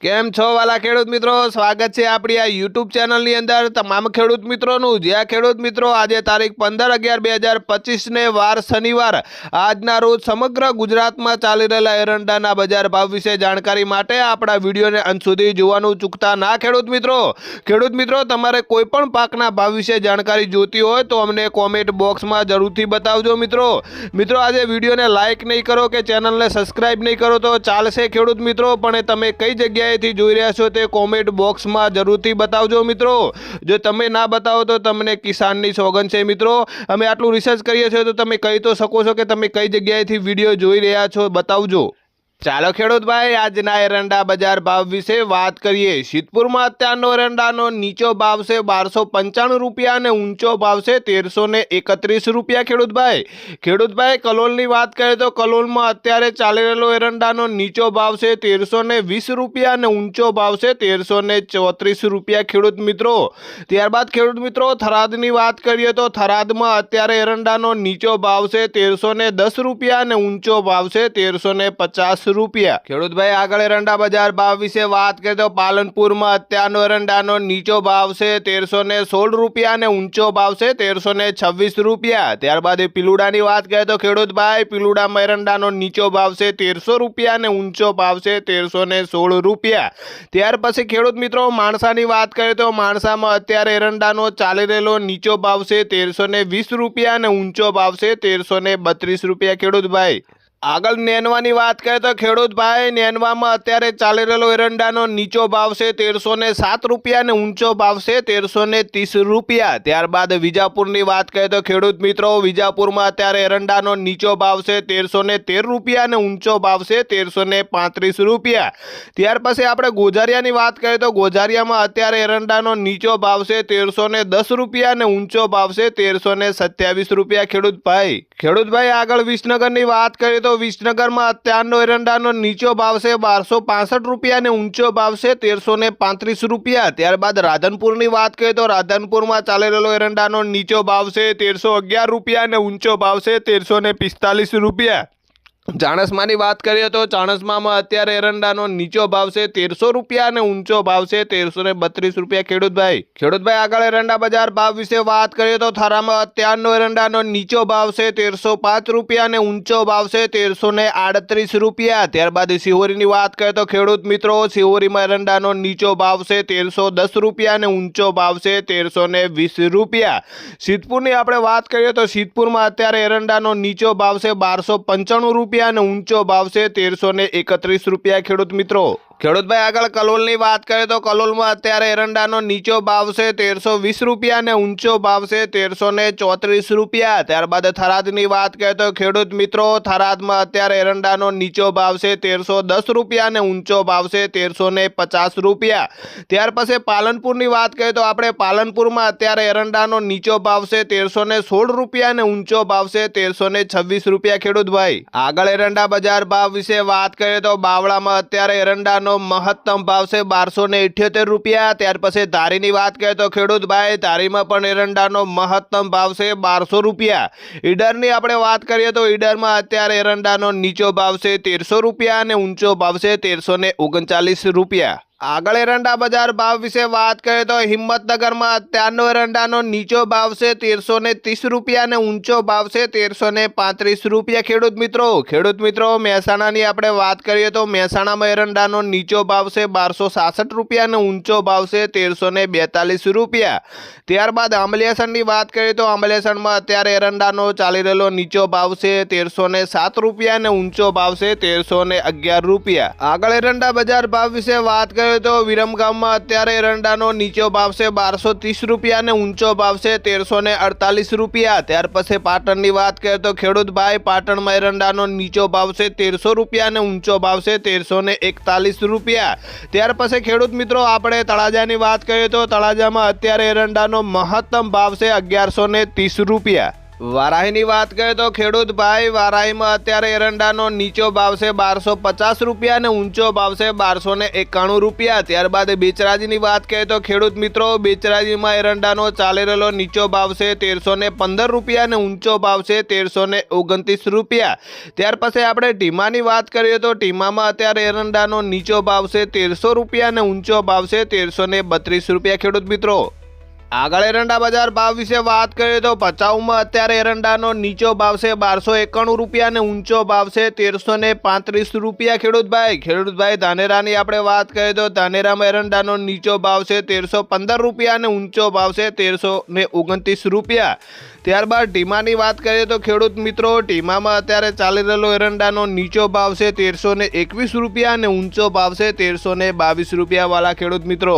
કેમ છો વાલા ખેડૂત મિત્રો, સ્વાગત છે આપણી આ યુટ્યુબ ચેનલની અંદર તમામ ખેડૂત મિત્રોનું। જે આ ખેડૂત મિત્રો આજે તારીખ 15/11/2025 ને વાર શનિવાર આજના રોજ સમગ્ર ગુજરાતમાં ચાલી રહેલા એરંડાના બજાર ભાવ વિશે જાણકારી માટે આપણા વિડીયોને અંત સુધી જોવાનું ચૂકતા ના ખેડૂત મિત્રો તમારે કોઈ પણ પાકના ભાવ વિશે જાણકારી જોતી હોય તો અમને કોમેન્ટ બોક્સમાં જરૂરથી બતાવજો મિત્રો આજે વિડીયોને લાઇક નહીં કરો કે ચેનલને સબસ્ક્રાઇબ નહીં કરો તો ચાલશે ખેડૂત મિત્રો, પણ તમે કઈ જગ્યાએ થી જોઈ રહ્યા છો તે કોમેન્ટ બોક્સમાં જરૂરથી બતાવજો મિત્રો। જો તમે ના બતાવો તો તમને કિસાનની સોગંદ છે મિત્રો। અમે આટલું રિસર્ચ કરીએ છીએ તો તમે કહી તો શકો છો કે તમે કઈ જગ્યાએથી વિડીયો જોઈ રહ્યા છો, બતાવજો। ચાલો ખેડૂત ભાઈ આજના એરંડા બજાર ભાવ વિશે વાત કરીએ। સિદ્ધપુરમાં અત્યારનો એરંડાનો નીચો ભાવ છે 1295 રૂપિયા અને ઊંચો ભાવ છે 1331 રૂપિયા। ખેડૂત ભાઈ કલોલની વાત કરીએ તો કલોલમાં અત્યારે ચાલી રહેલો એરંડાનો નીચો ભાવ છે 1320 રૂપિયા અને ઊંચો ભાવ છે 1334 રૂપિયા ખેડૂત મિત્રો। ત્યારબાદ ખેડૂત મિત્રો થરાદની વાત કરીએ તો થરાદમાં અત્યારે એરંડાનો નીચો ભાવ છે 1310 રૂપિયા અને ઊંચો ભાવ છે 1350 રૂપિયા। ખેડૂત ભાઈ આગળ એરંડા બજાર ભાવ વિશે વાત કરીએ તો પાલનપુરમાં અત્યારનો એરંડાનો નીચો ભાવ છે 1316 રૂપિયા અને ઊંચો ભાવ છે 1326 રૂપિયા। ત્યારબાદ પીલુડાની વાત કરીએ તો ખેડૂત ભાઈ પીલુડામાં એરંડાનો નીચો ભાવ છે 1300 રૂપિયા અને ઊંચો ભાવ છે 1316 રૂપિયા। ત્યાર પછી ખેડૂત મિત્રો માણસાની વાત કરીએ તો માણસામાં અત્યારે એરંડાનો ચાલી રહેલો નીચો ભાવ છે 1320 રૂપિયા અને ઊંચો ભાવ છે 1332 રૂપિયા। ખેડૂત ભાઈ આગળ નેનવાની વાત કરીએ તો ખેડૂત ભાઈ નેનવામાં અત્યારે ચાલી રહેલો એરંડાનો નીચો ભાવ છે 1307 રૂપિયા અને ઊંચો ભાવ છે 1330 રૂપિયા। ત્યારબાદ વિજાપુરની વાત કરીએ તો ખેડૂત મિત્રો વિજાપુરમાં અત્યારે એરંડાનો નીચો ભાવ છે 1313 રૂપિયા અને ઊંચો ભાવ છે 1335 રૂપિયા। ત્યાર પછી આપણે ગોઝારિયાની વાત કરીએ તો ગોઝારિયામાં અત્યારે એરંડાનો નીચો ભાવ છે 1310 રૂપિયા અને ઊંચો ભાવ છે 1327 રૂપિયા। ખેડૂત ભાઈ આગળ વિસનગરની વાત કરીએ તો વિસનગરમાં અત્યારનો એરંડાનો નીચો ભાવ છે 1265 રૂપિયા અને ઊંચો ભાવ છે 1335 રૂપિયા। ત્યારબાદ રાધનપુરની વાત કરીએ તો રાધનપુરમાં ચાલી રહેલો એરંડાનો નીચો ભાવ છે 1311 રૂપિયા અને ઊંચો ભાવ છે 1345 રૂપિયા। ચાણસમાની વાત કરીએ તો ચાણસમામાં અત્યારે એરંડાનો નીચો ભાવ છે 1300 રૂપિયા અને ઊંચો ભાવ છે 1332 રૂપિયા। ખેડૂત ભાઈ આગળ એરંડા બજાર ભાવ વિશે વાત કરીએ તો થારામાં અત્યારનો એરંડાનો નીચો ભાવ છે 1305 રૂપિયા અને ઊંચો ભાવ છે 1338 રૂપિયા। ત્યારબાદ શિહોરીની વાત કરીએ તો ખેડૂત મિત્રો શિહોરીમાં એરંડાનો નીચો ભાવ છે 1310 રૂપિયા અને ઊંચો ભાવ છે 1320 રૂપિયા। સિદ્ધપુરની આપણે વાત કરીએ તો સિદ્ધપુરમાં અત્યારે એરંડાનો નીચો ભાવ છે 1295 રૂપિયા અને ઊંચો ભાવ છે 1331 રૂપિયા। ખેડૂત ભાઈ આગળ કલોલની વાત કરીએ તો કલોલમાં અત્યારે એરંડાનો નીચો ભાવ છે 1320 રૂપિયા અને ઊંચો ભાવ છે 1334 રૂપિયા। ત્યારબાદ થરાદની વાત કરીએ તો ખેડૂત મિત્રો થરાદમાં અત્યારે એરંડાનો નીચો ભાવ છે 1310 રૂપિયા અને ઊંચો ભાવ છે 1350 રૂપિયા। ત્યાર પછી પાલનપુરની વાત કરીએ તો આપણે પાલનપુરમાં અત્યારે એરંડાનો નીચો ભાવ છે 1316 રૂપિયા અને ઊંચો ભાવ છે 1326 રૂપિયા। ખેડૂત ભાઈ આગળ એરંડા બજાર ભાવ વિશે વાત કરીએ તો બાવળામાં અત્યારે એરંડાનો મહત્તમ ભાવ છે 1278 રૂપિયા। ત્યાર પછી ધારીની વાત કરીએ તો ખેડૂત ભાઈ ધારીમાં પણ એરંડાનો મહત્તમ ભાવ છે 1200 રૂપિયા। ઈડરની આપણે વાત કરીએ તો ઈડરમાં અત્યારે એરંડાનો નીચો ભાવ છે 1300 રૂપિયા અને ઊંચો ભાવ છે 1339 રૂપિયા। આગળ એરંડા બજાર ભાવ વિશે વાત કરીએ તો હિંમતનગરમાં અત્યારનો એરંડાનો નીચો ભાવ છે 1330 રૂપિયા અને ઊંચો ભાવ છે 1335 રૂપિયા। ખેડૂત મિત્રો મહેસાણાની આપણે વાત કરીએ તો મહેસાણામાં એરંડાનો નીચો ભાવ છે 1266 રૂપિયા અને ઊંચો ભાવ છે 1342 રૂપિયા। ત્યારબાદ આંબલિયાસણની વાત કરીએ તો આંબલિયાસણમાં અત્યારે એરંડાનો ચાલી રહેલો નીચો ભાવ છે 1307 રૂપિયા અને ઊંચો ભાવ છે 1311 રૂપિયા। આગળ એરંડા બજાર ભાવ વિશે વાત કરીએ તો વિરમગામમાં અત્યારે એરંડાનો નીચો ભાવ છે 1230 રૂપિયા અને ઊંચો ભાવ છે 1348 રૂપિયા। ત્યાર પછી પાટણની વાત કરીએ તો ખેડૂત ભાઈ પાટણમાં એરંડાનો નીચો ભાવ છે 1300 રૂપિયા અને ઊંચો ભાવ છે 1341 રૂપિયા। ત્યાર પછી ખેડૂત મિત્રો આપણે તળાજાની વાત કરીએ તો તળાજામાં અત્યારે એરંડાનો મહત્તમ ભાવ છે 1130 રૂપિયા। વારાહીની વાત કરીએ તો ખેડૂત ભાઈ વારાહીમાં અત્યારે એરંડાનો નીચો ભાવ છે 1250 રૂપિયા અને ઊંચો ભાવ છે 1291 રૂપિયા। ત્યારબાદ બેચરાજીની વાત કરીએ તો ખેડૂત મિત્રો બેચરાજીમાં એરંડાનો ચાલી રહેલો નીચો ભાવ છે 1315 રૂપિયા અને ઊંચો ભાવ છે 1329 રૂપિયા। ત્યાર પછી આપણે ટીમાની વાત કરીએ તો ટીમામાં અત્યારે એરંડાનો નીચો ભાવ છે 1300 રૂપિયા અને ઊંચો ભાવ છે 1332 રૂપિયા। ખેડૂત મિત્રો આગળ એરંડા બજાર ભાવ વિશે વાત કરીએ તો ભચાઉમાં અત્યારે એરંડાનો નીચો ભાવ છે 1291 રૂપિયા અને ઊંચો ભાવ છે 1335 રૂપિયા। ખેડૂતભાઈ ધાનેરાની આપણે વાત કરીએ તો ધાનેરામાં એરંડાનો નીચો ભાવ છે 1315 રૂપિયા અને ઊંચો ભાવ છે 1329 રૂપિયા। ત્યારબાદ ટીમાની વાત કરીએ તો ખેડૂત મિત્રો ટીમામાં અત્યારે ચાલી રહેલો એરંડાનો નીચો ભાવ છે 1321 રૂપિયા અને ઊંચો ભાવ છે 1322 રૂપિયા વાળા ખેડૂત મિત્રો।